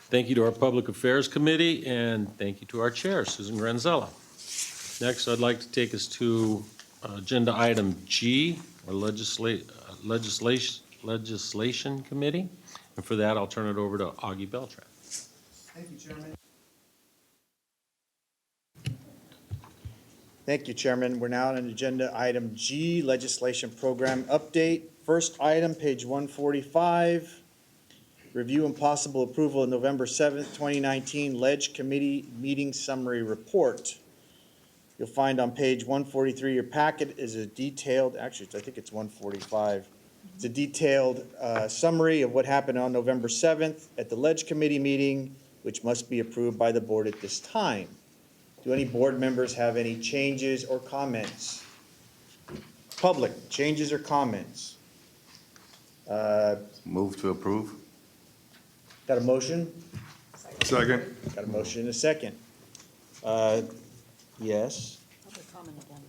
Thank you to our Public Affairs Committee, and thank you to our Chair, Susan Granzella. Next, I'd like to take us to Agenda Item G, or Legislation Committee. And for that, I'll turn it over to Augie Beltran. Thank you, Chairman. Thank you, Chairman. We're now on Agenda Item G, Legislation Program Update. First item, page 145. Review and possible approval of November 7th, 2019 Ledge Committee Meeting Summary Report. You'll find on page 143 your packet is a detailed, actually I think it's 145. It's a detailed summary of what happened on November 7th at the Ledge Committee meeting, which must be approved by the board at this time. Do any board members have any changes or comments? Public, changes or comments? Move to approve. Got a motion? Second. Got a motion and a second. Yes, Public comment again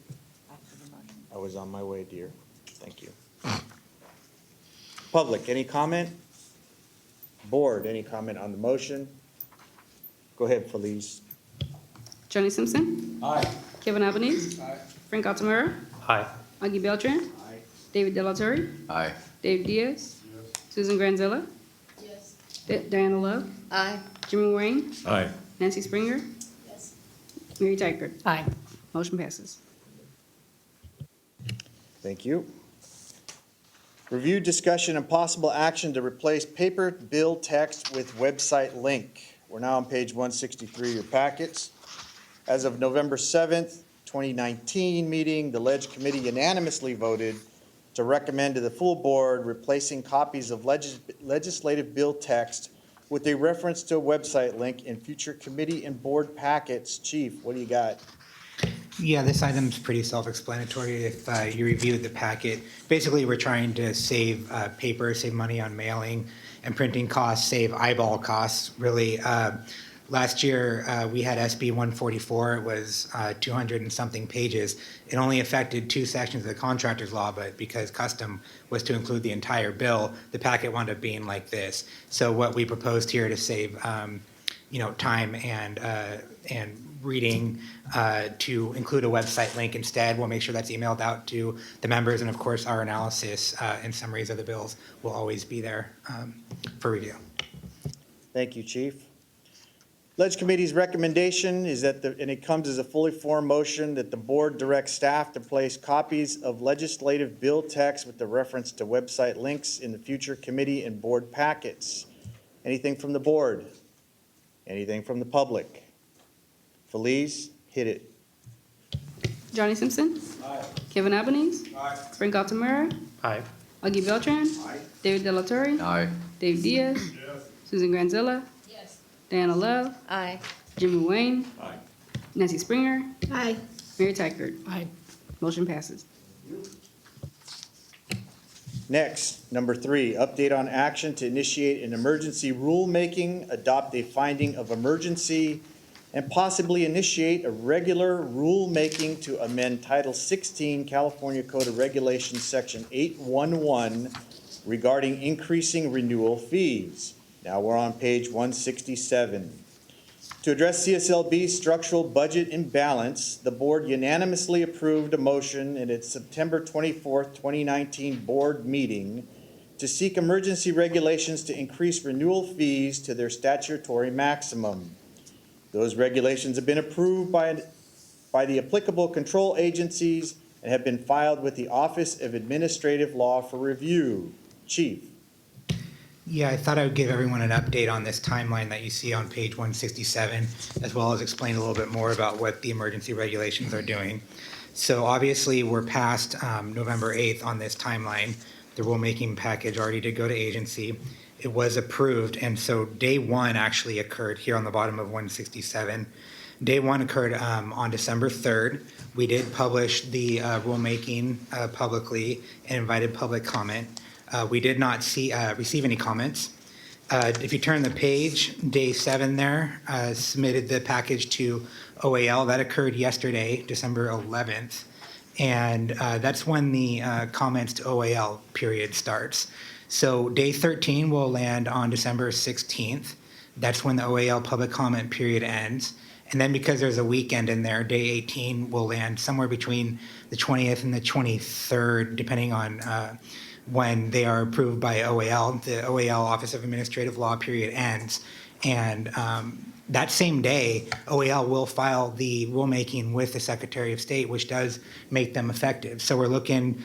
after the motion. I was on my way, dear. Thank you. Public, any comment? Board, any comment on the motion? Go ahead, Felice. Johnny Simpson. Aye. Kevin Albanese. Aye. Frank Altamura. Aye. Augie Beltran. Aye. David Delatorre. Aye. Dave Diaz. Susan Granzella. Yes. Diana Love. Aye. Jimmy Wayne. Aye. Nancy Springer. Yes. Mary Teichert. Aye. Motion passes. Thank you. Review, discussion, and possible action to replace paper bill text with website link. We're now on page 163 of your packets. As of November 7th, 2019 meeting, the Ledge Committee unanimously voted to recommend to the full board replacing copies of legislative bill text with a reference to a website link in future committee and board packets. Chief, what do you got? Yeah, this item's pretty self-explanatory if you reviewed the packet. Basically, we're trying to save paper, save money on mailing and printing costs, save eyeball costs, really. Last year, we had SB 144. It was 200 and something pages. It only affected 2 sections of the contractor's law, but because custom was to include the entire bill, the packet wound up being like this. So what we proposed here to save time and reading to include a website link instead. We'll make sure that's emailed out to the members, and of course our analysis and summaries of the bills will always be there for review. Thank you, Chief. Ledge Committee's recommendation is that, and it comes as a fully formed motion, that the board directs staff to place copies of legislative bill text with the reference to website links in the future committee and board packets. Anything from the board? Anything from the public? Felice, hit it. Johnny Simpson. Aye. Kevin Albanese. Aye. Frank Altamura. Aye. Augie Beltran. Aye. David Delatorre. Aye. Dave Diaz. Yes. Susan Granzella. Yes. Diana Love. Aye. Jimmy Wayne. Aye. Nancy Springer. Aye. Mary Teichert. Aye. Motion passes. Next, number 3, update on action to initiate an emergency rulemaking, adopt a finding of emergency, and possibly initiate a regular rulemaking to amend Title 16 California Code of Regulations, Section 811, regarding increasing renewal fees. Now we're on page 167. To address CSLB's structural budget imbalance, the board unanimously approved a motion in its September 24th, 2019 board meeting to seek emergency regulations to increase renewal fees to their statutory maximum. Those regulations have been approved by the applicable control agencies and have been filed with the Office of Administrative Law for review. Chief. Yeah, I thought I would give everyone an update on this timeline that you see on page 167, as well as explain a little bit more about what the emergency regulations are doing. So obviously, we're past November 8th on this timeline. The rulemaking package already did go to agency. It was approved, and so day one actually occurred here on the bottom of 167. Day one occurred on December 3rd. We did publish the rulemaking publicly and invited public comment. We did not receive any comments. If you turn the page, day 7 there, submitted the package to OAL. That occurred yesterday, December 11th. And that's when the comments to OAL period starts. So day 13 will land on December 16th. That's when the OAL public comment period ends. And then because there's a weekend in there, day 18 will land somewhere between the 20th and the 23rd, depending on when they are approved by OAL. The OAL Office of Administrative Law period ends. And that same day, OAL will file the rulemaking with the Secretary of State, which does make them effective. So we're looking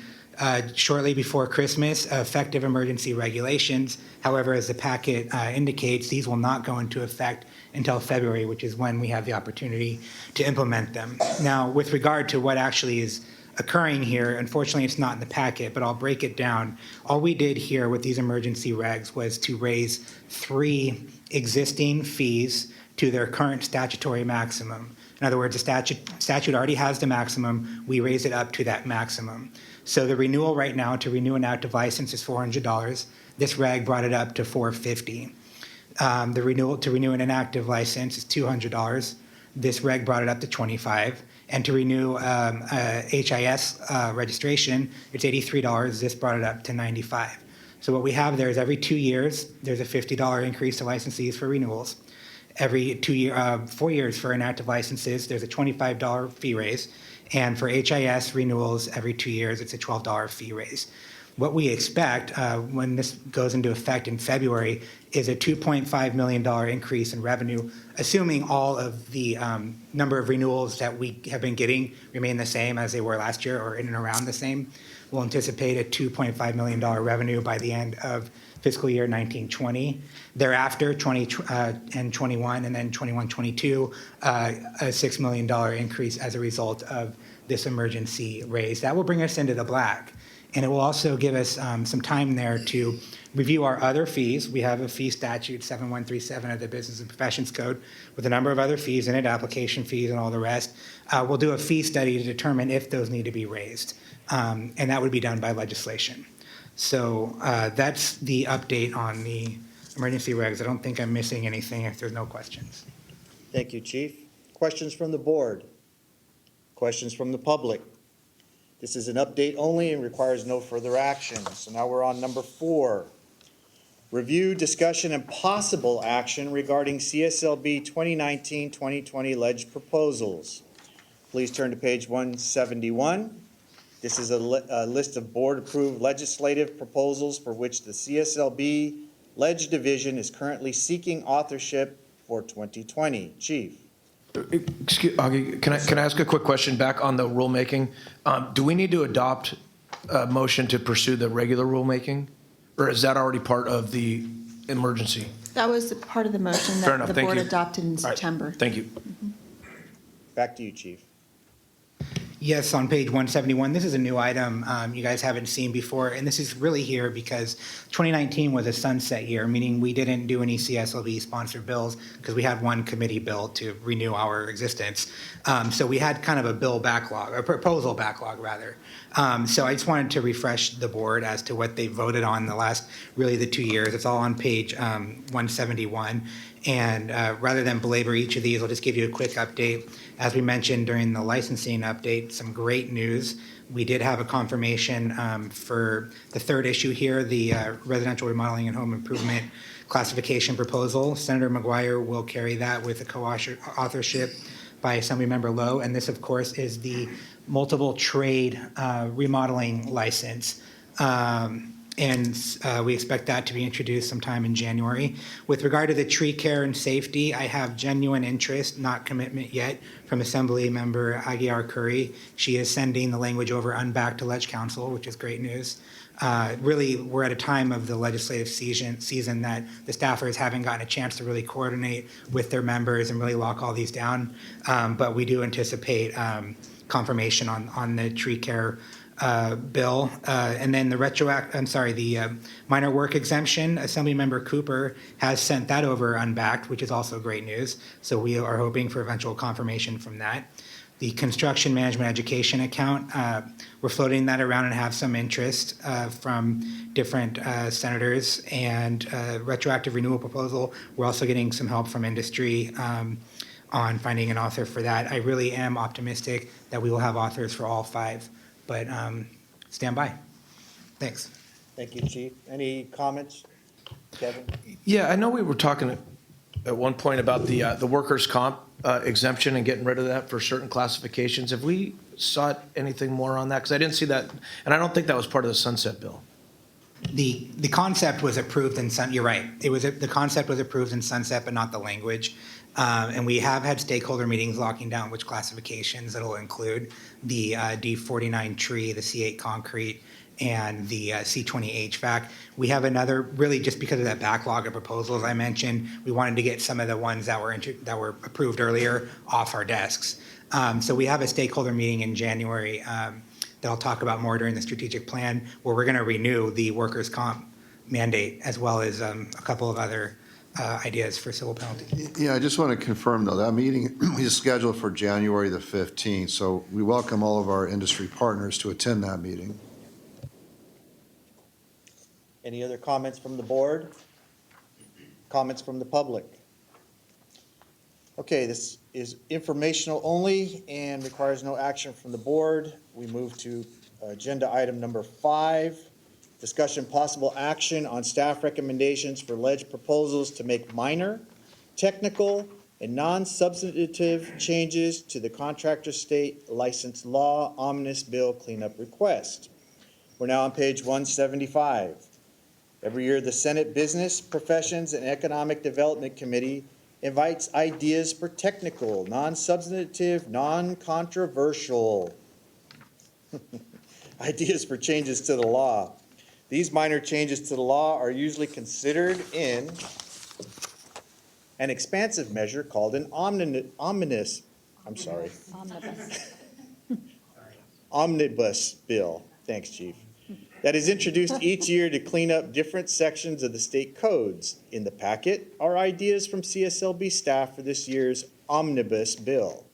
shortly before Christmas, effective emergency regulations. However, as the packet indicates, these will not go into effect until February, which is when we have the opportunity to implement them. Now, with regard to what actually is occurring here, unfortunately, it's not in the packet, but I'll break it down. All we did here with these emergency regs was to raise 3 existing fees to their current statutory maximum. In other words, the statute already has the maximum. We raise it up to that maximum. So the renewal right now to renew an active license is $400. This reg brought it up to $450. The renewal to renew an inactive license is $200. This reg brought it up to $25. And to renew HIS registration, it's $83. This brought it up to $95. So what we have there is every 2 years, there's a $50 increase to license fees for renewals. Every 4 years for inactive licenses, there's a $25 fee raise. And for HIS renewals, every 2 years, it's a $12 fee raise. What we expect when this goes into effect in February is a $2.5 million increase in revenue, assuming all of the number of renewals that we have been getting remain the same as they were last year or in and around the same. We'll anticipate a $2.5 million revenue by the end of fiscal year 19-20. Thereafter, 20 and 21, and then 21-22, a $6 million increase as a result of this emergency raise. That will bring us into the black. And it will also give us some time there to review our other fees. We have a fee statute, 7137 of the Business and Professions Code, with a number of other fees in it, application fees and all the rest. We'll do a fee study to determine if those need to be raised. And that would be done by legislation. So that's the update on the emergency regs. I don't think I'm missing anything if there's no questions. Thank you, Chief. Questions from the board? Questions from the public? This is an update only and requires no further action. So now we're on number 4. Review, discussion, and possible action regarding CSLB 2019-2020 ledge proposals. Please turn to page 171. This is a list of board-approved legislative proposals for which the CSLB Ledge Division is currently seeking authorship for 2020. Chief. Excuse, Augie, can I ask a quick question back on the rulemaking? Do we need to adopt a motion to pursue the regular rulemaking? Or is that already part of the emergency? That was part of the motion Fair that enough, the thank board you. adopted in All right, September. thank you. Back to you, Chief. Yes, on page 171, this is a new item you guys haven't seen before, and this is really here because 2019 was a sunset year, meaning we didn't do any CSLB sponsored bills because we had one committee bill to renew our existence. So we had kind of a bill backlog, a proposal backlog rather. So I just wanted to refresh the board as to what they voted on the last, really the 2 years. It's all on page 171. And rather than belabor each of these, I'll just give you a quick update. As we mentioned during the licensing update, some great news. We did have a confirmation for the third issue here, the residential remodeling and home improvement classification proposal. Senator McGuire will carry that with a co-authorship by Assemblymember Lowe. And this, of course, is the multiple trade remodeling license. And we expect that to be introduced sometime in January. With regard to the tree care and safety, I have genuine interest, not commitment yet, from Assembly Member Aguiar Curry. She is sending the language over unbacked to Ledge Council, which is great news. Really, we're at a time of the legislative season that the staffers haven't gotten a chance to really coordinate with their members and really lock all these down. But we do anticipate confirmation on the tree care bill, and then the minor work exemption. Assemblymember Cooper has sent that over unbacked, which is also great news. So we are hoping for eventual confirmation from that. The construction management education account, we're floating that around and have some interest from different senators, and retroactive renewal proposal. We're also getting some help from industry on finding an author for that. I really am optimistic that we will have authors for all 5. But stand by. Thanks. Thank you, Chief. Any comments? Kevin? Yeah, I know we were talking at one point about the workers' comp exemption and getting rid of that for certain classifications. Have we sought anything more on that? Because I didn't see that, and I don't think that was part of the sunset bill. The concept was approved in you're right. The concept was approved in sunset, but not the language. And we have had stakeholder meetings locking down which classifications it'll include: the D49 tree, the C8 concrete, and the C20 HVAC. We have another, really just because of that backlog of proposals I mentioned, we wanted to get some of the ones that were approved earlier off our desks. So we have a stakeholder meeting in January that I'll talk about more during the strategic plan, where we're going to renew the workers' comp mandate, as well as a couple of other ideas for civil penalties. Yeah, I just want to confirm, though, that meeting is scheduled for January the 15th, so we welcome all of our industry partners to attend that meeting. Any other comments from the board? Comments from the public? Okay, this is informational only and requires no action from the board. We move to agenda item number 5, discussion possible action on staff recommendations for alleged proposals to make minor, technical, and non-substantive changes to the contractor state license law omnibus bill cleanup request. We're now on page 175. Every year, the Senate Business, Professions, and Economic Development Committee invites ideas for technical, non-substantive, non-controversial ideas for changes to the law. These minor changes to the law are usually considered in an expansive measure called an omnibus bill. Thanks, Chief. That is introduced each year to clean up different sections of the state codes. In the packet are ideas from CSLB staff for this year's omnibus bill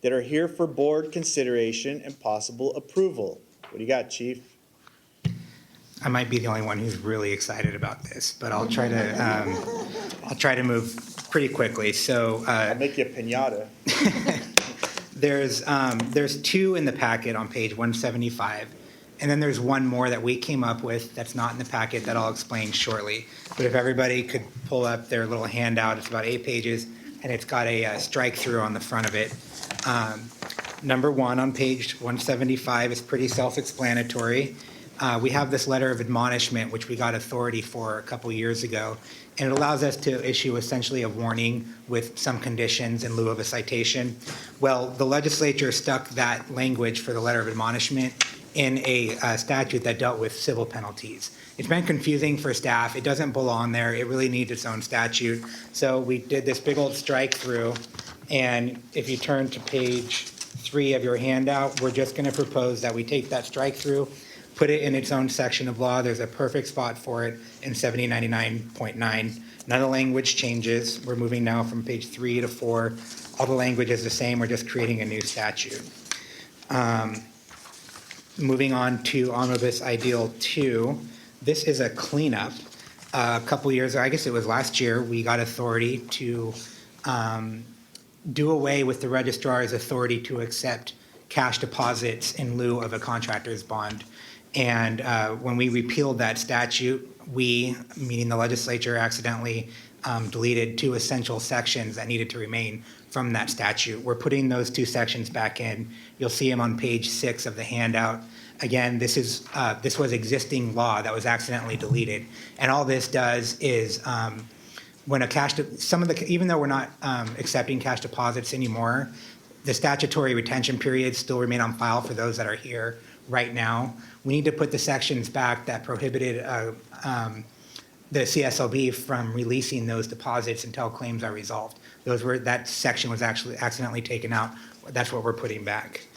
that are here for board consideration and possible approval. What do you got, Chief? I might be the only one who's really excited about this, but I'll try to move pretty quickly. So I'll make you a piñata. there's 2 in the packet on page 175. And then there's one more that we came up with that's not in the packet that I'll explain shortly. But if everybody could pull up their little handout, it's about 8 pages, and it's got a strike through on the front of it. Number 1 on page 175 is pretty self-explanatory. We have this letter of admonishment, which we got authority for a couple years ago, and it allows us to issue essentially a warning with some conditions in lieu of a citation. Well, the legislature stuck that language for the letter of admonishment in a statute that dealt with civil penalties. It's been confusing for staff. It doesn't belong there. It really needs its own statute. So we did this big old strike through, and if you turn to page 3 of your handout, we're just going to propose that we take that strike through, put it in its own section of law. There's a perfect spot for it in 7099.9. None of the language changes. We're moving now from page 3 to 4. All the language is the same. We're just creating a new statute. Moving on to Omnibus Ideal 2, this is a cleanup. A couple years, I guess it was last year, we got authority to do away with the registrar's authority to accept cash deposits in lieu of a contractor's bond. And when we repealed that statute, we, meaning the legislature, accidentally deleted 2 essential sections that needed to remain from that statute. We're putting those 2 sections back in. You'll see them on page 6 of the handout. Again, this was existing law that was accidentally deleted. And all this does is when even though we're not accepting cash deposits anymore, the statutory retention periods still remain on file for those that are here right now. We need to put the sections back that prohibited the CSLB from releasing those deposits until claims are resolved. That section was actually accidentally taken out. That's what we're putting back.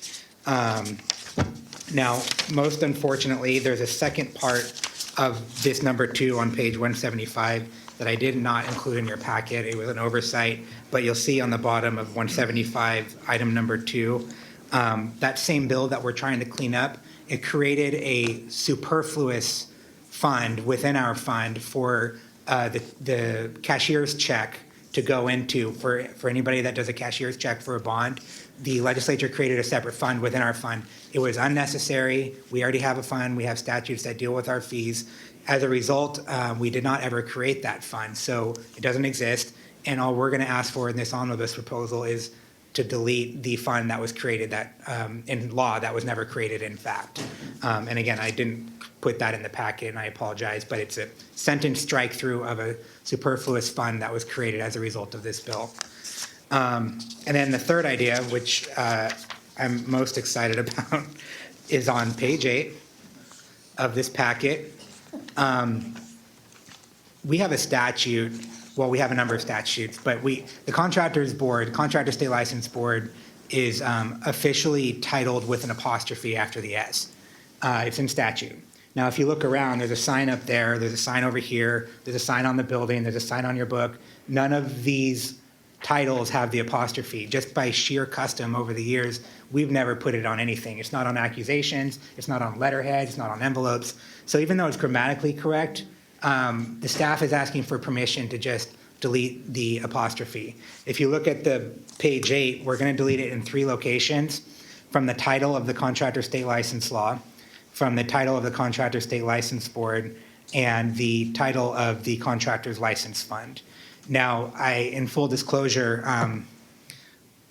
Now, most unfortunately, there's a second part of this number 2 on page 175 that I did not include in your packet. It was an oversight, but you'll see on the bottom of 175, item number 2, that same bill that we're trying to clean up, it created a superfluous fund within our fund for the cashier's check to go into for anybody that does a cashier's check for a bond. The legislature created a separate fund within our fund. It was unnecessary. We already have a fund. We have statutes that deal with our fees. As a result, we did not ever create that fund, so it doesn't exist. And all we're going to ask for in this omnibus proposal is to delete the fund that was created that, in law, that was never created in fact. And again, I didn't put that in the packet, and I apologize, but it's a sentence strike through of a superfluous fund that was created as a result of this bill. And then the third idea, which I'm most excited about, is on page 8 of this packet. We have a statute, well, we have a number of statutes, but the Contractors Board, Contractor State License Board, is officially titled with an apostrophe after the S. It's in statute. Now, if you look around, there's a sign up there, there's a sign over here, there's a sign on the building, there's a sign on your book. None of these titles have the apostrophe. Just by sheer custom over the years, we've never put it on anything. It's not on accusations, it's not on letterheads, it's not on envelopes. So even though it's grammatically correct, the staff is asking for permission to just delete the apostrophe. If you look at the page 8, we're going to delete it in 3 locations: from the title of the Contractor State License Law, from the title of the Contractor State License Board, and the title of the Contractor's License Fund. Now, in full disclosure,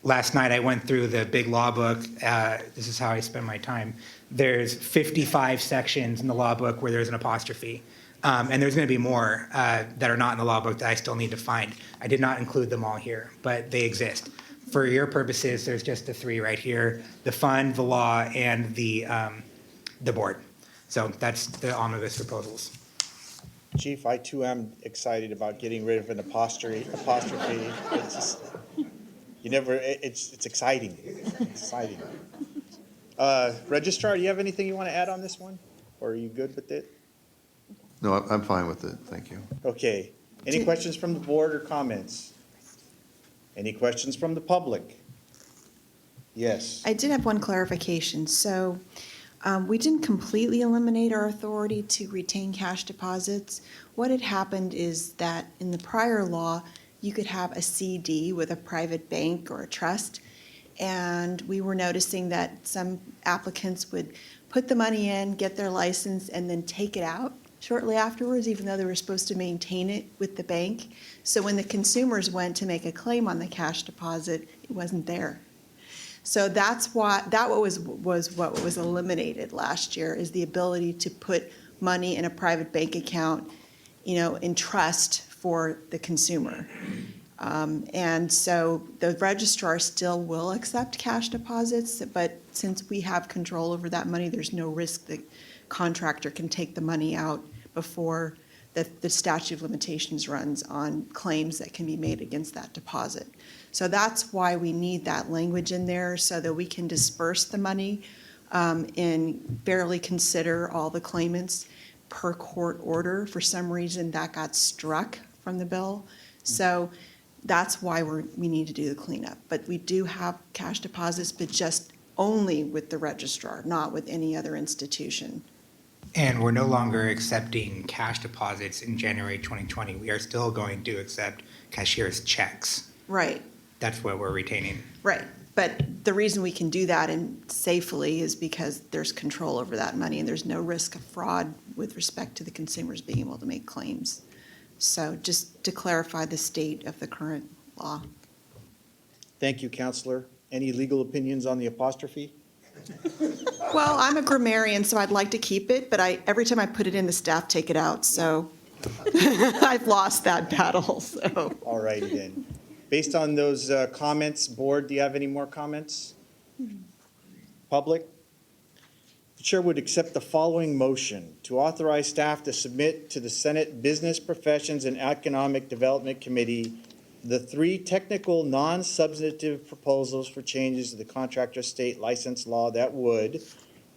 last night I went through the big law book. This is how I spend my time. There's 55 sections in the law book where there's an apostrophe. And there's going to be more that are not in the law book that I still need to find. I did not include them all here, but they exist. For your purposes, there's just the 3 right here: the fund, the law, and the board. So that's the omnibus proposals. Chief, I too am excited about getting rid of an apostrophe. It's just, it's exciting. It's exciting. Registrar, do you have anything you want to add on this one? Or are you good with it? No, I'm fine with it, thank you. Okay. Any questions from the board or comments? Any questions from the public? Yes. I did have one clarification. So we didn't completely eliminate our authority to retain cash deposits. What had happened is that in the prior law, you could have a CD with a private bank or a trust, and we were noticing that some applicants would put the money in, get their license, and then take it out shortly afterwards, even though they were supposed to maintain it with the bank. So when the consumers went to make a claim on the cash deposit, it wasn't there. So that's why, was what was eliminated last year, is the ability to put money in a private bank account, in trust for the consumer. And so the registrar still will accept cash deposits, but since we have control over that money, there's no risk the contractor can take the money out before the statute of limitations runs on claims that can be made against that deposit. So that's why we need that language in there, so that we can disperse the money and barely consider all the claimants per court order. For some reason, that got struck from the bill. So that's why we need to do the cleanup. But we do have cash deposits, but just only with the registrar, not with any other institution. And we're no longer accepting cash deposits in January 2020. We are still going to accept cashier's checks. Right. That's what we're retaining. Right. But the reason we can do that and safely is because there's control over that money, and there's no risk of fraud with respect to the consumers being able to make claims. So just to clarify the state of the current law. Thank you, Counselor. Any legal opinions on the apostrophe? Well, I'm a grammarian, so I'd like to keep it, but every time I put it in, the staff take it out, so I've lost that battle, so. All righty then. Based on those comments, board, do you have any more comments? Public? The chair would accept the following motion: to authorize staff to submit to the Senate Business Professions and Economic Development Committee the 3 technical, non-substantive proposals for changes to the contractor state license law that would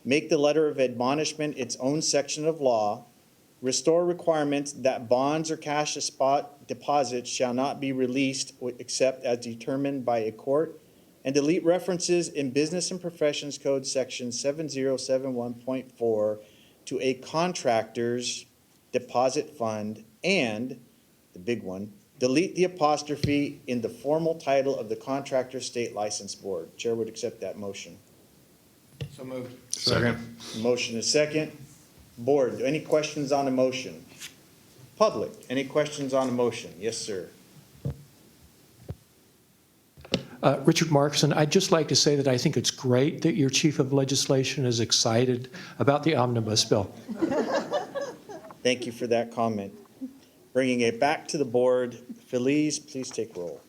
make the letter of admonishment its own section of law, restore requirements that bonds or cash deposits shall not be released except as determined by a court, and delete references in Business and Professions Code Section 7071.4 to a contractor's deposit fund, and, the big one, delete the apostrophe in the formal title of the Contractor State License Board. Chair would accept that motion. So moved. Second. Motion is second. Board, any questions on the motion? Public, any questions on the motion? Yes, sir. Richard Markson, I'd just like to say that I think it's great that your chief of legislation is excited about the omnibus bill. Thank you for that comment. Bringing it back to the board, Feliz, please take roll.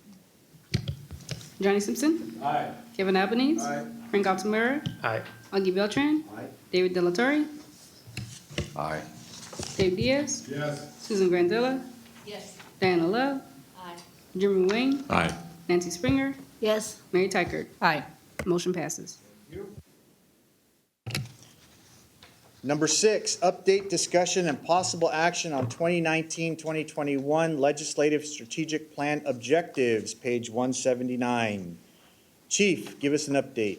Johnny Simpson. Aye. Kevin Albanese. Frank Altamira. Aye. Augie Beltran. David Delatorre. Aye. Dave Diaz. Yes. Susan Granzella. Yes. Diana Love. Aye. Jimmy Wayne. Aye. Nancy Springer. Yes. Mary Tykert. Aye. Motion passes. Number 6, update, discussion, and possible action on 2019-2021 Legislative Strategic Plan Objectives, page 179. Chief, give us an update.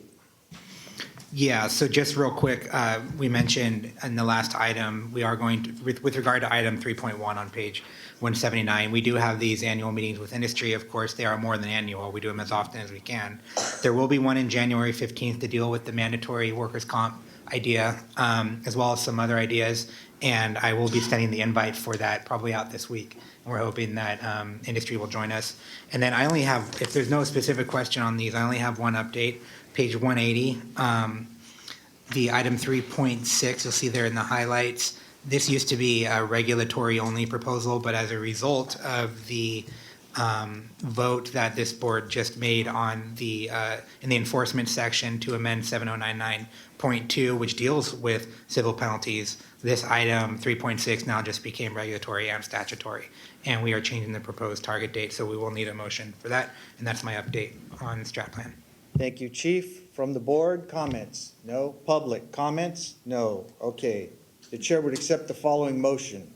Yeah, so just real quick, we mentioned in the last item, we are going to, with regard to item 3.1 on page 179, we do have these annual meetings with industry. Of course, they are more than annual. We do them as often as we can. There will be one in January 15th to deal with the mandatory workers' comp idea, as well as some other ideas. And I will be sending the invite for that probably out this week. And we're hoping that industry will join us. And then I only have, if there's no specific question on these, I only have one update. Page 180, the item 3.6, you'll see there in the highlights. This used to be a regulatory-only proposal, but as a result of the vote that this board just made on the in the enforcement section to amend 7099.2, which deals with civil penalties, this item 3.6 now just became regulatory and statutory, and we are changing the proposed target date, so we will need a motion for that, and that's my update on the strat plan. Thank you, Chief. From the board, comments? No. Public, comments? No. Okay. The chair would accept the following motion.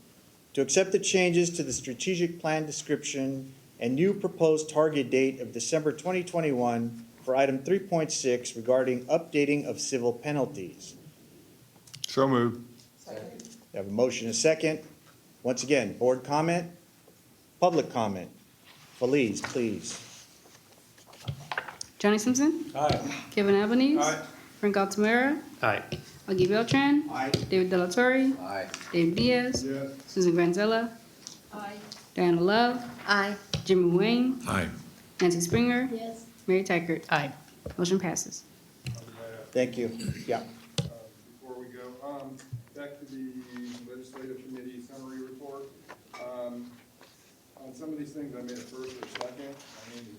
To accept the changes to the strategic plan description and new proposed target date of December 2021 for item 3.6 regarding updating of civil penalties. So moved. We have a motion and a second. Once again, board comment, public comment. Feliz, please. Johnny Simpson. Aye. Kevin Albanese. Frank Altamira. Aye. Augie Beltran. David Delatorre. Aye. Dave Diaz. Susan Granzella. Aye. Diana Love. Aye. Jimmy Wayne. Aye. Nancy Springer. Yes. Mary Tykert. Aye. Motion passes. Thank you. Yeah. Before we go, back to the legislative committee summary report. On some of these things, I made a first or second. My name is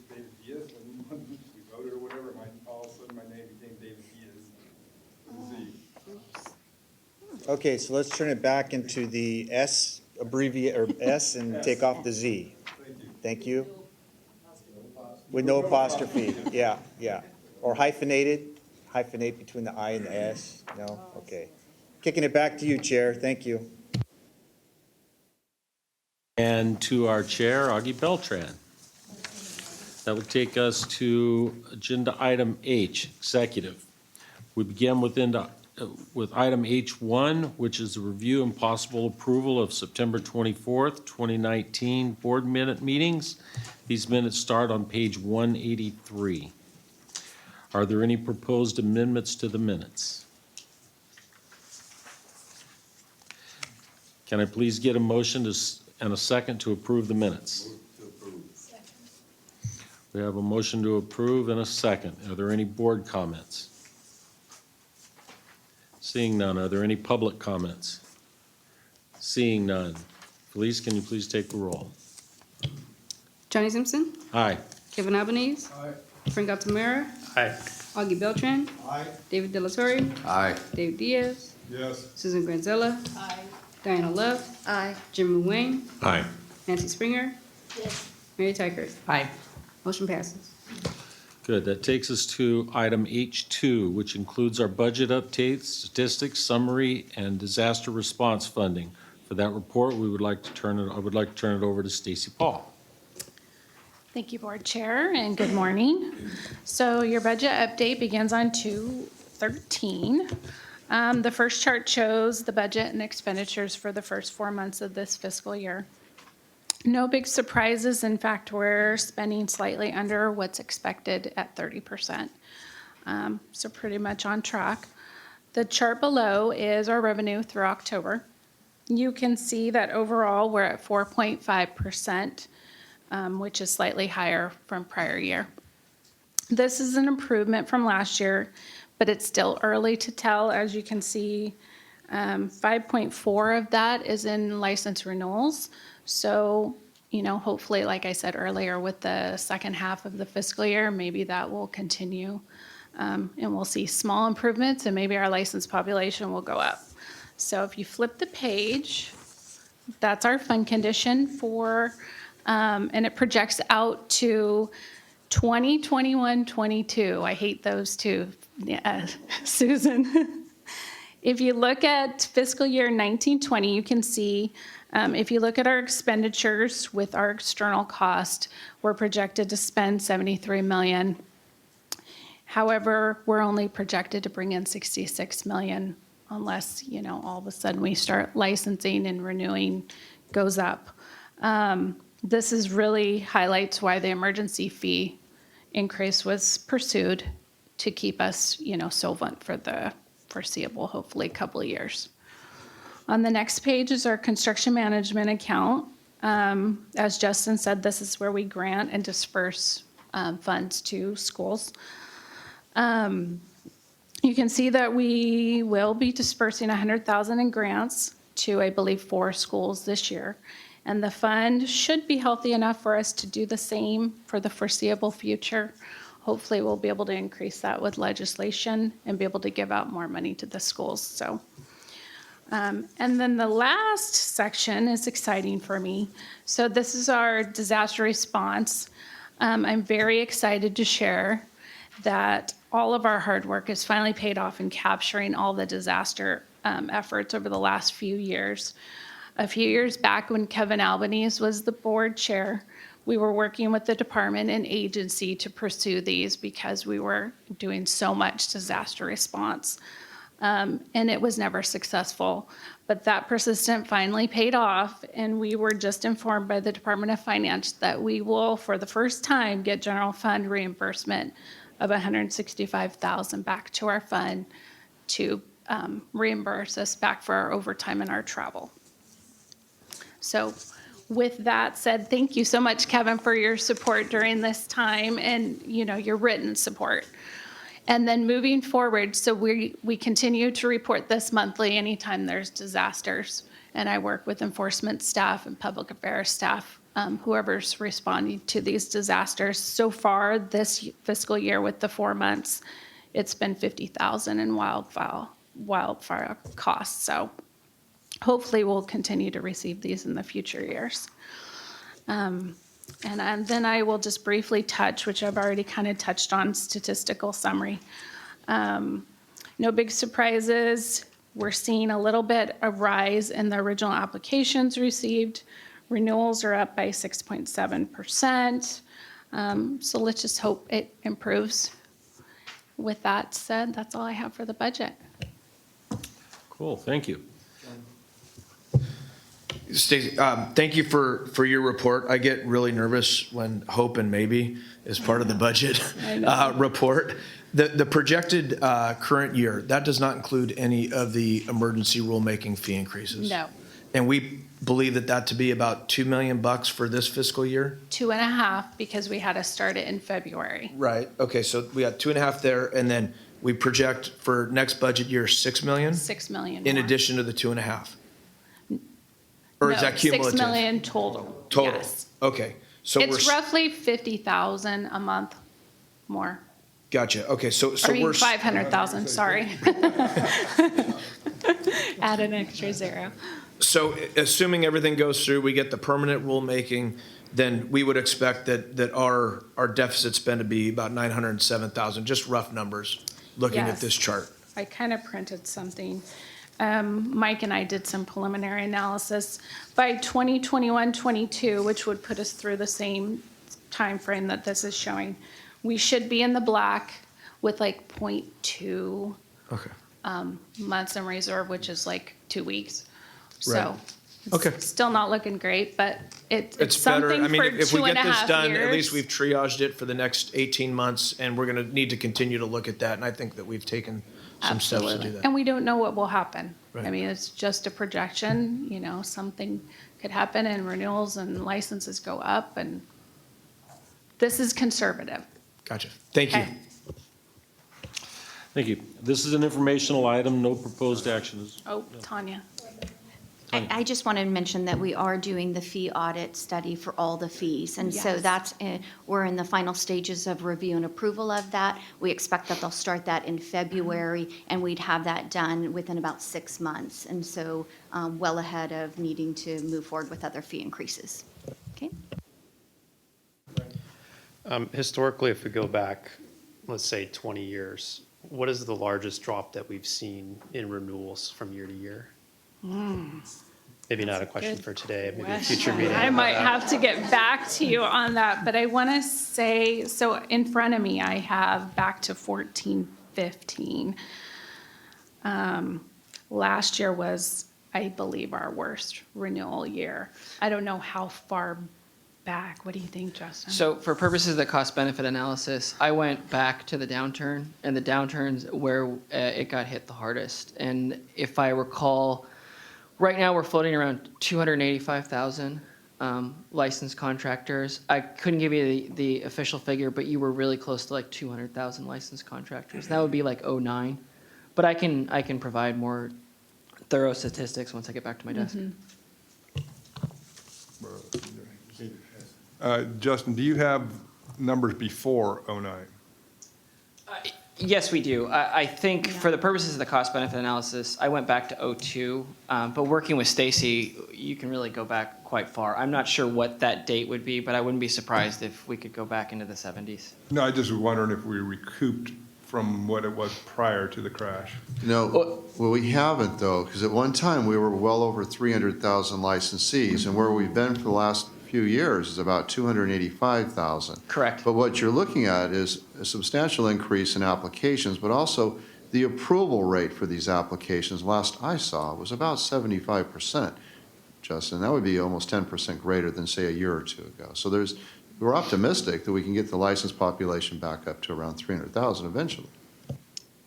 David Diaz. When we voted or whatever, all of a sudden my name became David Diaz with a Z. Okay, so let's turn it back into the S or S and take off the Z. Thank you. Thank you. With no apostrophe. Yeah, yeah. Or hyphenated, hyphenate between the I and the S. No? Okay. Kicking it back to you, Chair. Thank you. And to our chair, Augie Beltran. That would take us to agenda item H, executive. We begin with item H1, which is a review and possible approval of September 24th, 2019 board minute meetings. These minutes start on page 183. Are there any proposed amendments to the minutes? Can I please get a motion and a second to approve the minutes? We have a motion to approve and a second. Are there any board comments? Seeing none, are there any public comments? Seeing none. Felice, can you please take the roll? Johnny Simpson. Aye. Kevin Albanese. Frank Altamira. Aye. Augie Beltran. David Delatorre. Aye. Dave Diaz. Yes. Susan Granzella. Aye. Diana Love. Aye. Jimmy Wayne. Aye. Nancy Springer. Yes. Mary Tykert. Aye. Motion passes. Good. That takes us to item H2, which includes our budget updates, statistics, summary, and disaster response funding. For that report, I would like to turn it over to Stacy Paul. Thank you, Board Chair, and good morning. So your budget update begins on 2/13. The first chart shows the budget and expenditures for the first 4 months of this fiscal year. No big surprises. In fact, we're spending slightly under what's expected at 30%. So pretty much on track. The chart below is our revenue through October. You can see that overall we're at 4.5% which is slightly higher from prior year. This is an improvement from last year, but it's still early to tell. As you can see, 5.4 of that is in license renewals. So, hopefully, like I said earlier, with the second half of the fiscal year, maybe that will continue. And we'll see small improvements, and maybe our license population will go up. So if you flip the page, that's our fund condition for, and it projects out to 2021, 22. I hate those two, Susan. If you look at fiscal year 1920, you can see, if you look at our expenditures with our external cost, we're projected to spend $73 million. However, we're only projected to bring in $66 million unless, all of a sudden we start licensing and renewing goes up. This is really highlights why the emergency fee increase was pursued to keep us, solvent for the foreseeable, hopefully, couple of years. On the next page is our construction management account. As Justin said, this is where we grant and disperse funds to schools. You can see that we will be dispersing $100,000 in grants to, I believe, 4 schools this year. And the fund should be healthy enough for us to do the same for the foreseeable future. Hopefully, we'll be able to increase that with legislation and be able to give out more money to the schools. So, and then the last section is exciting for me. So this is our disaster response. I'm very excited to share that all of our hard work is finally paid off in capturing all the disaster efforts over the last few years. A few years back when Kevin Albanese was the board chair, we were working with the department and agency to pursue these because we were doing so much disaster response. And it was never successful. But that persistence finally paid off, and we were just informed by the Department of Finance that we will, for the first time, get general fund reimbursement of $165,000 back to our fund to reimburse us back for our overtime and our travel. So with that said, thank you so much, Kevin, for your support during this time and, your written support. And then moving forward, so we continue to report this monthly anytime there's disasters. And I work with enforcement staff and public affairs staff, whoever's responding to these disasters. So far this fiscal year with the 4 months, it's been $50,000 in wildfire costs. So hopefully we'll continue to receive these in the future years. And then I will just briefly touch, which I've already kind of touched on, statistical summary. No big surprises. We're seeing a little bit of rise in the original applications received. Renewals are up by 6.7%. So let's just hope it improves. With that said, that's all I have for the budget. Cool, thank you. Stacey, thank you for your report. I get really nervous when hope and maybe is part of the budget report. The projected current year, that does not include any of the emergency rulemaking fee increases. No. And we believe that to be about $2 million for this fiscal year? 2.5 because we had to start it in February. Right. Okay, so we got 2.5 there, and then we project for next budget year $6 million? $6 million In more. addition to the 2.5? Or is No, that cumulative? $6 million total. Total? Yes. Okay. So It's roughly $50,000 a month more. Gotcha. Okay, so I mean, we're. 500,000, sorry. Add an extra zero. So assuming everything goes through, we get the permanent rulemaking, then we would expect that our deficit spend to be about 907,000, just rough numbers, looking at Yes. this chart. I kind of printed something. Mike and I did some preliminary analysis. By 2021-22, which would put us through the same time frame that this is showing, we should be in the black with like 0.2 Okay. months in reserve, which is like 2 weeks. Right. So Okay. it's still not looking great, but it's It's better. something I mean, for if we 2.5 get this done, years. at least we've triaged it for the next 18 months, and we're going to need to continue to look at that. And I think that we've taken some steps to do Absolutely. that. And we don't know what will happen. I Right. mean, it's just a projection, something could happen and renewals and licenses go up and This is conservative. Gotcha. Thank you. Okay. Thank you. This is an informational item, no proposed action is. Oh, Tanya. I just wanted to mention that we are doing the fee audit study for all the fees. And so Yes. that's, we're in the final stages of review and approval of that. We expect that they'll start that in February, and we'd have that done within about 6 months. And so well ahead of needing to move forward with other fee increases. Okay? Historically, if we go back, let's say 20 years, what is the largest drop that we've seen in renewals from year to year? Maybe not a question good for today, maybe a future meeting. I might have to get back to you on that, but I want to say, so in front of me, I have back to 14, 15. Last year was, I believe, our worst renewal year. I don't know how far back. What do you think, Justin? So for purposes of the cost-benefit analysis, I went back to the downturn, and the downturns where it got hit the hardest. And if I recall, right now we're floating around 285,000 licensed contractors. I couldn't give you the official figure, but you were really close to like 200,000 licensed contractors. That would be like 09. But I can provide more thorough statistics once I get back to my desk. Justin, do you have numbers before '09? Yes, we do. I think for the purposes of the cost-benefit analysis, I went back to '02, but working with Stacy, you can really go back quite far. I'm not sure what that date would be, but I wouldn't be surprised if we could go back into the 70s. No, I just was wondering if we recouped from what it was prior to the crash. No, well, we haven't though, because at one time we were well over 300,000 licensees, and where we've been for the last few years is about 285,000. Correct. But what you're looking at is a substantial increase in applications, but also the approval rate for these applications, last I saw, was about 75%. Justin, that would be almost 10% greater than, say, a year or two ago. So we're optimistic that we can get the license population back up to around 300,000 eventually.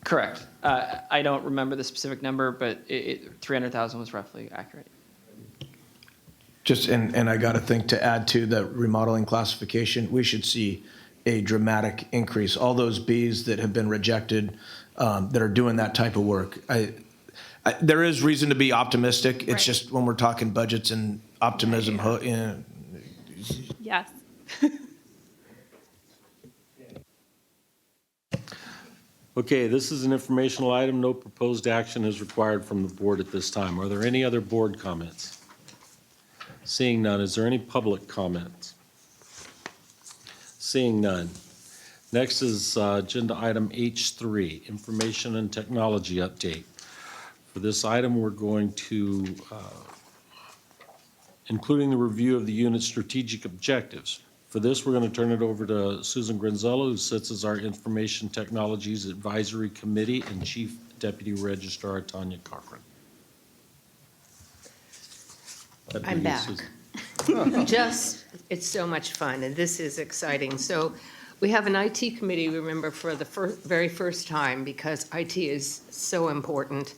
Correct. I don't remember the specific number, but 300,000 was roughly accurate. Just, and I got to think to add to the remodeling classification, we should see a dramatic increase. All those Bs that have been rejected, that are doing that type of work, there is reason to be optimistic. It's Right. just when we're talking budgets and optimism, Yes. Okay, this is an informational item. No proposed action is required from the board at this time. Are there any other board comments? Seeing none, is there any public comments? Seeing none. Next is agenda item H3, information and technology update. For this item, we're going to, including the review of the unit's strategic objectives. For this, we're going to turn it over to Susan Granzello, who sits as our Information Technologies Advisory Committee, and Chief Deputy Registrar Tanya Cochran. I'm back. It's so much fun, and this is exciting. So we have an IT committee, remember, for the very first time, because IT is so important.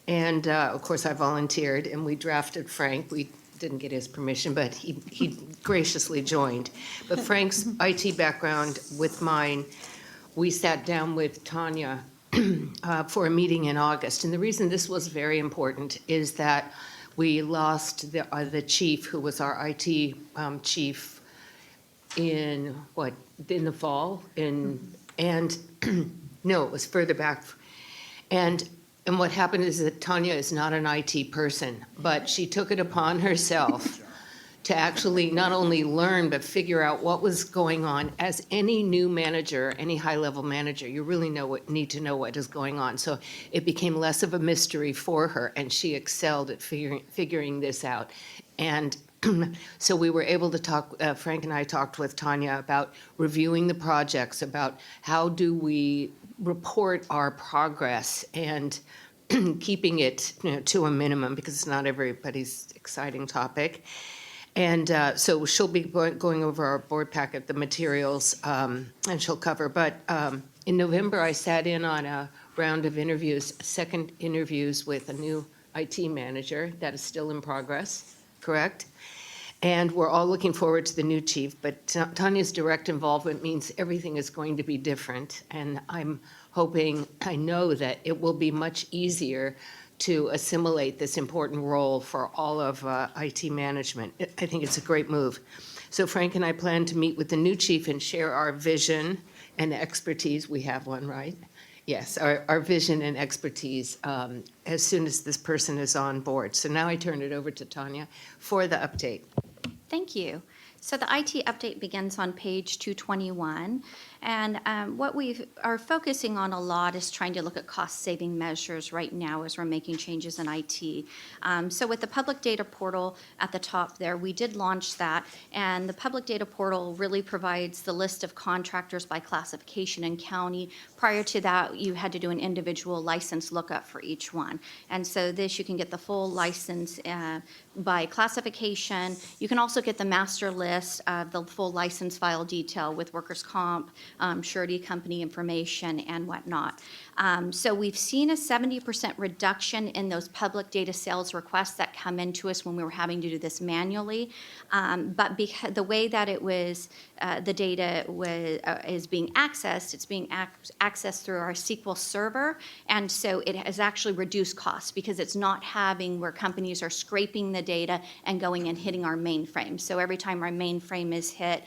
And of course, I volunteered, and we drafted Frank. We didn't get his permission, but he graciously joined. But Frank's IT background with mine, we sat down with Tanya for a meeting in August. And the reason this was very important is that we lost the chief, who was our IT chief, in the fall? And no, it was further back. And what happened is that Tanya is not an IT person, but she took it upon herself to actually not only learn, but figure out what was going on. As any new manager, any high-level manager, you really need to know what is going on. So it became less of a mystery for her, and she excelled at figuring this out. And so we were able to talk, Frank and I talked with Tanya about reviewing the projects, about how do we report our progress, and keeping it to a minimum, because it's not everybody's exciting topic. And so she'll be going over our board packet, the materials, and she'll cover. But in November, I sat in on a round of interviews, second interviews with a new IT manager that is still in progress, correct? And we're all looking forward to the new chief, but Tanya's direct involvement means everything is going to be different. And I'm hoping, I know that it will be much easier to assimilate this important role for all of IT management. I think it's a great move. So Frank and I plan to meet with the new chief and share our vision and expertise. We have one, right? Yes, our vision and expertise as soon as this person is on board. So now I turn it over to Tanya for the update. Thank you. So the IT update begins on page 221. And what we are focusing on a lot is trying to look at cost-saving measures right now as we're making changes in IT. So with the public data portal at the top there, we did launch that. And the public data portal really provides the list of contractors by classification and county. Prior to that, you had to do an individual license lookup for each one. And so this, you can get the full license by classification. You can also get the master list of the full license file detail with workers' comp, surety company information, and whatnot. So we've seen a 70% reduction in those public data sales requests that come into us when we were having to do this manually. But because the way that it was, the data is being accessed, it's being accessed through our SQL server, and so it has actually reduced costs because it's not having where companies are scraping the data and going and hitting our mainframe. So every time our mainframe is hit,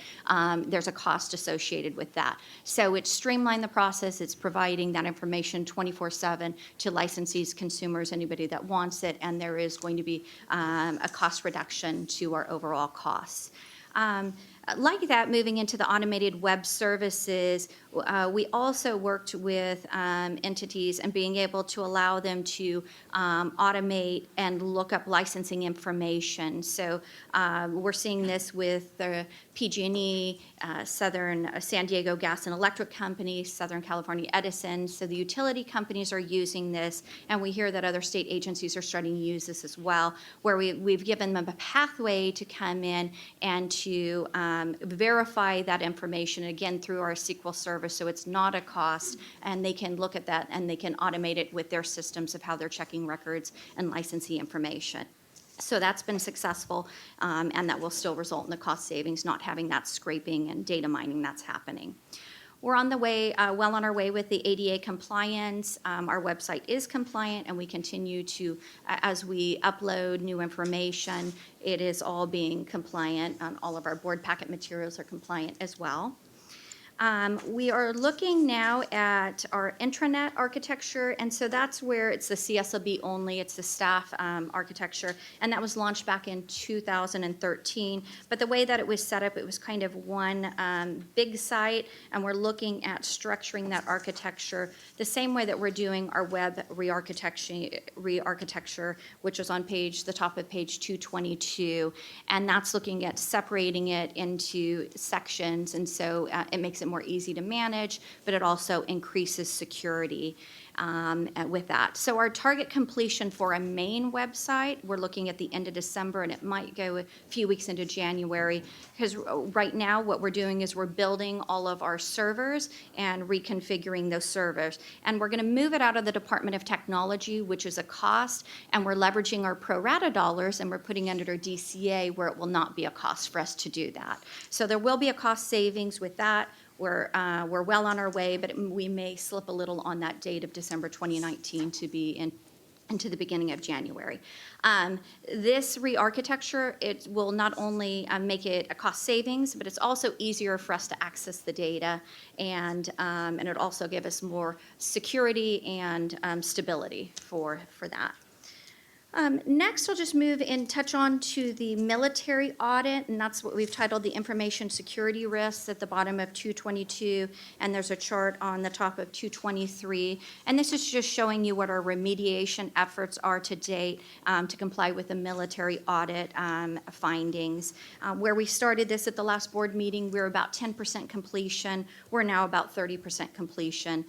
there's a cost associated with that. So it's streamlined the process. It's providing that information 24/7 to licensees, consumers, anybody that wants it, and there is going to be a cost reduction to our overall costs. Like that, moving into the automated web services, we also worked with entities and being able to allow them to automate and look up licensing information. So we're seeing this with the PG&E, Southern San Diego Gas and Electric Company, Southern California Edison. So the utility companies are using this, and we hear that other state agencies are starting to use this as well, where we've given them a pathway to come in and to verify that information, again, through our SQL server, so it's not a cost, and they can look at that and they can automate it with their systems of how they're checking records and licensee information. So that's been successful, and that will still result in the cost savings, not having that scraping and data mining that's happening. We're on the way, well on our way with the ADA compliance. Our website is compliant, and we continue to, as we upload new information, it is all being compliant, and all of our board packet materials are compliant as well. We are looking now at our intranet architecture, and so that's where it's the CSLB only, it's the staff architecture, and that was launched back in 2013. But the way that it was set up, it was kind of one big site, and we're looking at structuring that architecture the same way that we're doing our web re-architecture, which is on the top of page 222, and that's looking at separating it into sections, and so it makes it more easy to manage, but it also increases security with that. So our target completion for a main website, we're looking at the end of December, and it might go a few weeks into January, because right now what we're doing is we're building all of our servers and reconfiguring those servers. And we're going to move it out of the Department of Technology, which is a cost, and we're leveraging our pro rata dollars, and we're putting it under DCA, where it will not be a cost for us to do that. So there will be a cost savings with that. We're well on our way, but we may slip a little on that date of December 2019 to be into the beginning of January. This re-architecture, it will not only make it a cost savings, but it's also easier for us to access the data, and it also give us more security and stability for that. Next, I'll just move and touch on to the military audit, and that's what we've titled the information security risks at the bottom of 222, and there's a chart on the top of 223. And this is just showing you what our remediation efforts are to date to comply with the military audit findings. Where we started this at the last board meeting, we were about 10% completion. We're now about 30% completion.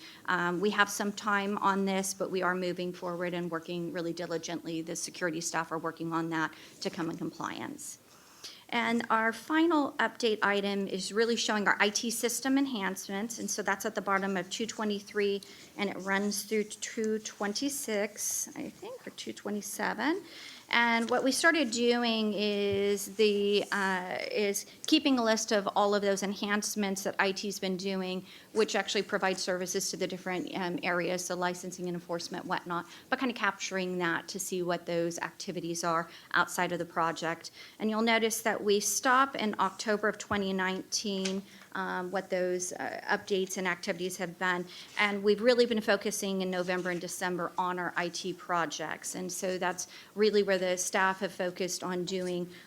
We have some time on this, but we are moving forward and working really diligently. The security staff are working on that to come in compliance. And our final update item is really showing our IT system enhancements, and so that's at the bottom of 223, and it runs through 226, I think, or 227. And what we started doing is is keeping a list of all of those enhancements that IT's been doing, which actually provide services to the different areas, so licensing and enforcement, whatnot, but kind of capturing that to see what those activities are outside of the project. And you'll notice that we stop in October of 2019, what those updates and activities have been. And we've really been focusing in November and December on our IT projects. And so that's really where the staff have focused on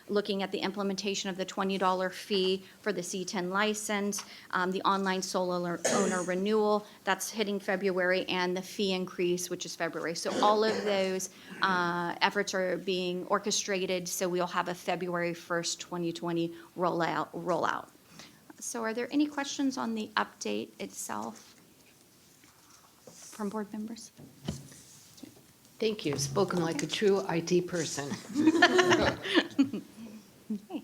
looking at the implementation of the $20 fee for the C10 license, the online sole owner renewal, that's hitting February, and the fee increase, which is February. So all of those efforts are being orchestrated, so we'll have a February 1st, 2020 rollout. So are there any questions on the update itself from board members? Thank you. Spoken like a true IT person. Okay.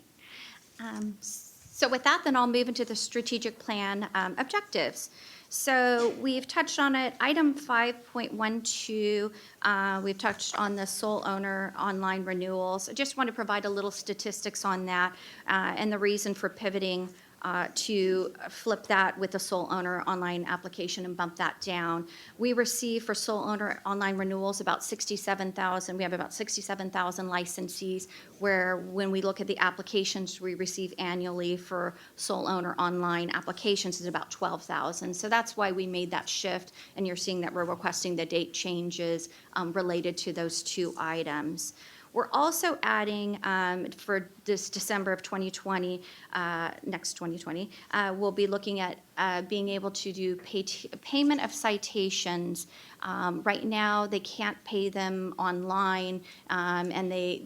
So with that, then I'll move into the strategic plan objectives. So we've touched on it. Item 5.12, we've touched on the sole owner online renewals. I just want to provide a little statistics on that and the reason for pivoting to flip that with the sole owner online application and bump that down. We receive for sole owner online renewals about 67,000. We have about 67,000 licensees, where when we look at the applications we receive annually for sole owner online applications is about 12,000. So that's why we made that shift, and you're seeing that we're requesting the date changes related to those two items. We're also adding, for this December of 2020, next 2020, we'll be looking at being able to do payment of citations. Right now, they can't pay them online, and they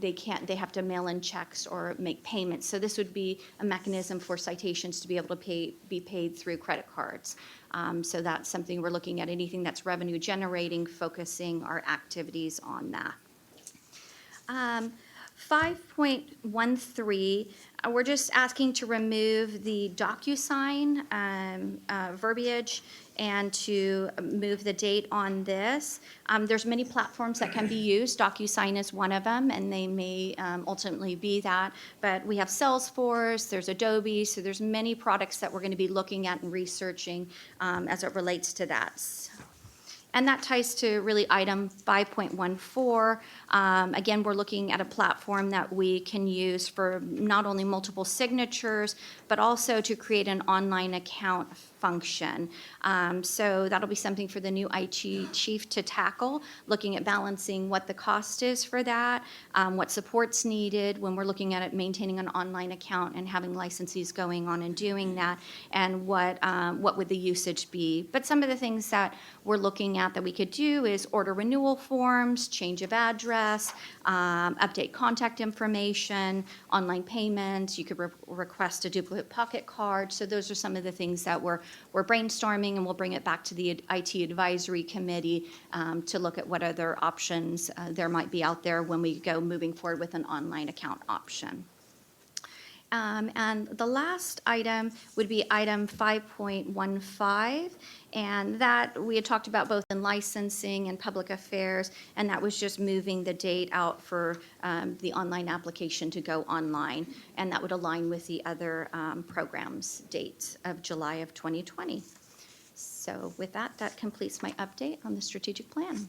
have to mail in checks or make payments. So this would be a mechanism for citations to be able to be paid through credit cards. So that's something we're looking at, anything that's revenue generating, focusing our activities on that. 5.13, we're just asking to remove the DocuSign verbiage and to move the date on this. There's many platforms that can be used. DocuSign is one of them, and they may ultimately be that. But we have Salesforce, there's Adobe, so there's many products that we're going to be looking at and researching as it relates to that. And that ties to really item 5.14. Again, we're looking at a platform that we can use for not only multiple signatures, but also to create an online account function. So that'll be something for the new IT chief to tackle, looking at balancing what the cost is for that, what support's needed when we're looking at it, maintaining an online account and having licensees going on and doing that, and what would the usage be. But some of the things that we're looking at that we could do is order renewal forms, change of address, update contact information, online payments. You could request a duplicate pocket card. So those are some of the things that we're brainstorming, and we'll bring it back to the IT advisory committee to look at what other options there might be out there when we go moving forward with an online account option. And the last item would be item 5.15, and that we had talked about both in licensing and public affairs, and that was just moving the date out for the online application to go online, and that would align with the other programs' dates of July of 2020. So with that, that completes my update on the strategic plan.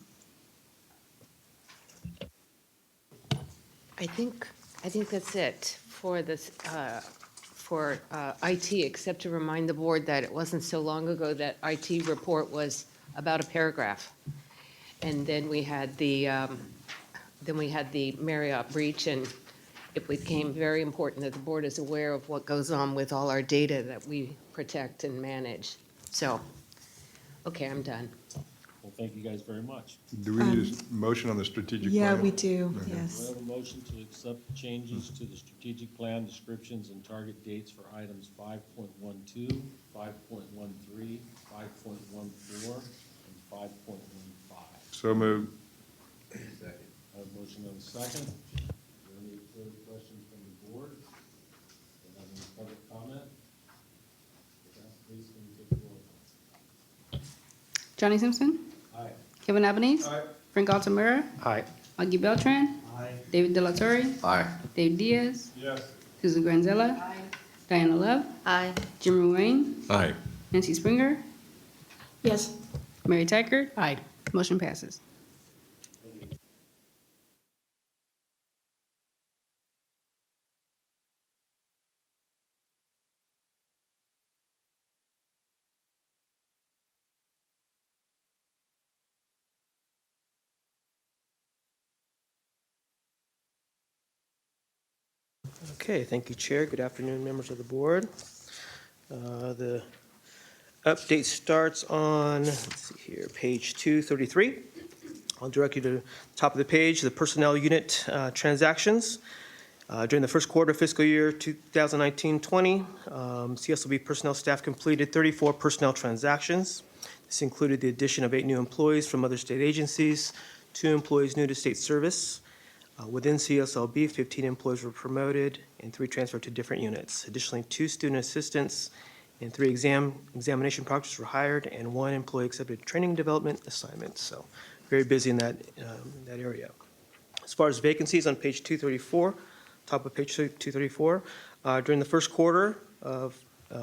I think that's it for this, for IT, except to remind the board that it wasn't so long ago that IT report was about a paragraph. And then we had the Marriott breach, and it became very important that the board is aware of what goes on with all our data that we protect and manage. So, okay, I'm done. Well, thank you guys very much. Do we need a motion on the strategic plan? Yeah, we do, Okay. We yes. have a motion to accept the changes to the strategic plan descriptions and target dates for items 5.12, 5.13, 5.14, and 5.15. So moved. I have a motion and a second. Are there any further questions from the board? Do you have any public comment? If not, please can you take the roll? Johnny Simpson. Aye. Kevin Albanese. Aye. Frank Altamura. Aye. Augie Beltran. Aye. David De La Torre, Aye. Dave Diaz, Yes. Susan Granzella, Diana Love, Aye. Jim Ruane, Aye. Nancy Springer, Yes. Mary Tykert. Aye. Motion passes. Okay, thank you, Chair. Good afternoon, members of the board. The update starts on, let's see here, page 233. I'll direct you to the top of the page, the personnel unit transactions. During the first quarter of fiscal year 2019-20, CSLB personnel staff completed 34 personnel transactions. This included the addition of 8 new employees from other state agencies, 2 employees new to state service. Within CSLB, 15 employees were promoted and 3 transferred to different units. Additionally, 2 student assistants and 3 examination proctors were hired, and 1 employee accepted training development assignments. So very busy in that area. As far as vacancies on page 234, top of page 234, during the first quarter of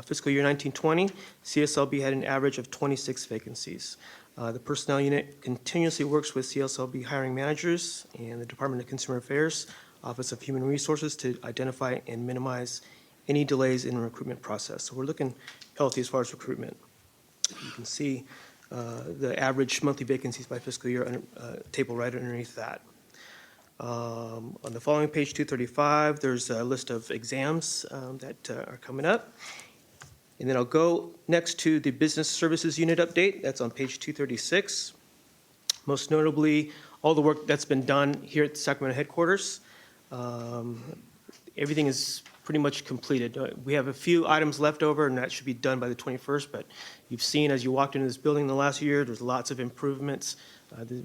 fiscal year 1920, CSLB had an average of 26 vacancies. The personnel unit continuously works with CSLB hiring managers and the Department of Consumer Affairs, Office of Human Resources to identify and minimize any delays in the recruitment process. So we're looking healthy as far as recruitment. You can see the average monthly vacancies by fiscal year table right underneath that. On the following page 235, there's a list of exams that are coming up. And then I'll go next to the Business Services Unit update. That's on page 236. Most notably, all the work that's been done here at the Sacramento headquarters. Everything is pretty much completed. We have a few items left over, and that should be done by the 21st, but you've seen as you walked into this building in the last year, there's lots of improvements.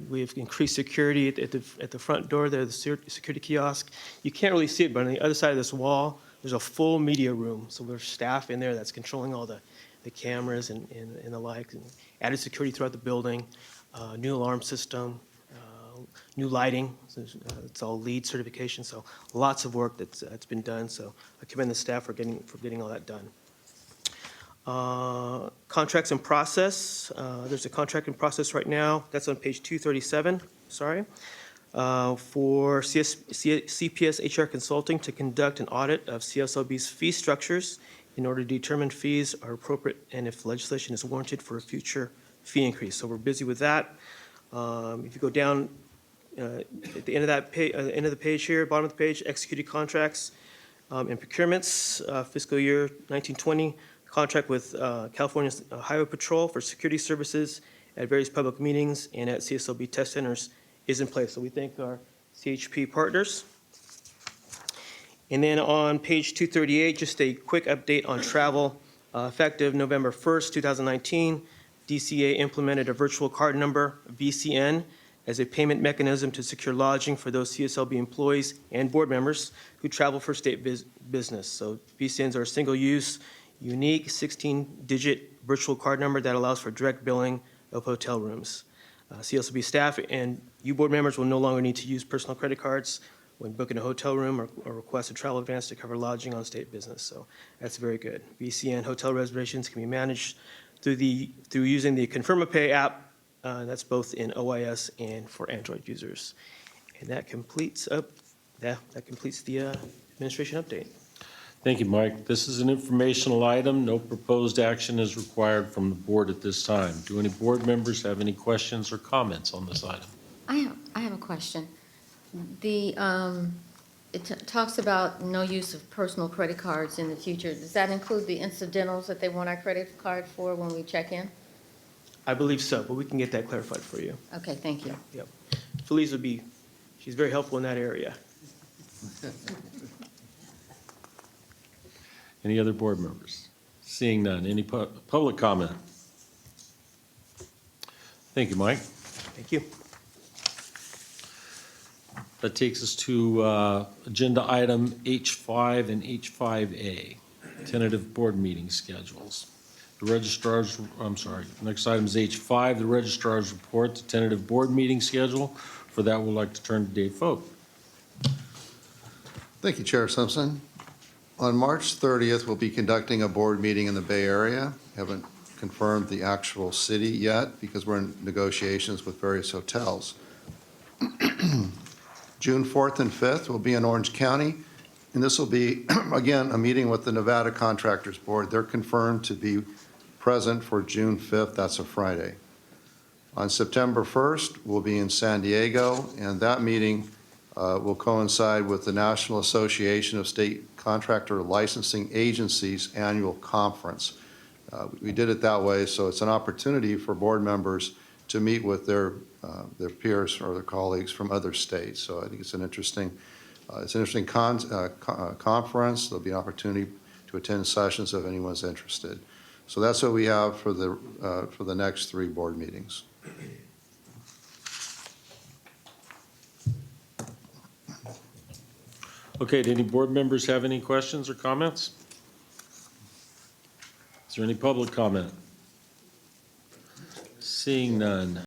We've increased security at the front door there, the security kiosk. You can't really see it, but on the other side of this wall, there's a full media room. So there's staff in there that's controlling all the cameras and the like. And added security throughout the building, new alarm system, new lighting. So, it's all LEED certification. So lots of work that's been done. So I commend the staff for getting all that done. Contracts in process. There's a contract in process right now. That's on page 237. Sorry. For CPS HR Consulting to conduct an audit of CSLB's fee structures in order to determine fees are appropriate and if legislation is warranted for a future fee increase. So we're busy with that. If you go down at the end of that page, end of the page here, bottom of the page, executed contracts and procurements, fiscal year 1920, contract with California Highway Patrol for security services at various public meetings and at CSLB test centers is in place. So we thank our CHP partners. And then on page 238, just a quick update on travel. Effective November 1st, 2019, DCA implemented a virtual card number, VCN, as a payment mechanism to secure lodging for those CSLB employees and board members who travel for state business. So VCNs are a single-use, unique 16-digit virtual card number that allows for direct billing of hotel rooms. CSLB staff and you board members will no longer need to use personal credit cards when booking a hotel room or request a travel advance to cover lodging on state business. So that's very good. VCN hotel reservations can be managed through using the ConfirmaPay app. That's both in OIS and for Android users. And that completes the administration update. Thank you, Mike. This is an informational item. No proposed action is required from the board at this time. Do any board members have any questions or comments on this item? I have a question. It talks about no use of personal credit cards in the future. Does that include the incidentals that they want our credit card for when we check in? I believe so, but we can get that clarified for you. Okay, thank you. Yep. Felice she's very helpful in that area. Any other board members? Seeing none. Any public comment? Thank you, Mike. Thank you. That takes us to agenda item H5 and H5A, tentative board meeting schedules. The registrar's, next item is H5, the registrar's report, the tentative board meeting schedule. For that, we'd like to turn to Dave Folk. Thank you, Chair Simpson. On March 30th, we'll be conducting a board meeting in the Bay Area. Haven't confirmed the actual city yet because we're in negotiations with various hotels. June 4th and 5th will be in Orange County, and this will be, again, a meeting with the Nevada Contractors Board. They're confirmed to be present for June 5th. That's a Friday. On September 1st, we'll be in San Diego, and that meeting will coincide with the National Association of State Contractor Licensing Agencies Annual Conference. We did it that way, so it's an opportunity for board members to meet with their peers or their colleagues from other states. So I think it's an interesting conference. There'll be an opportunity to attend sessions if anyone's interested. So that's what we have for the next 3 board meetings. Okay, do any board members have any questions or comments? Is there any public comment? Seeing none.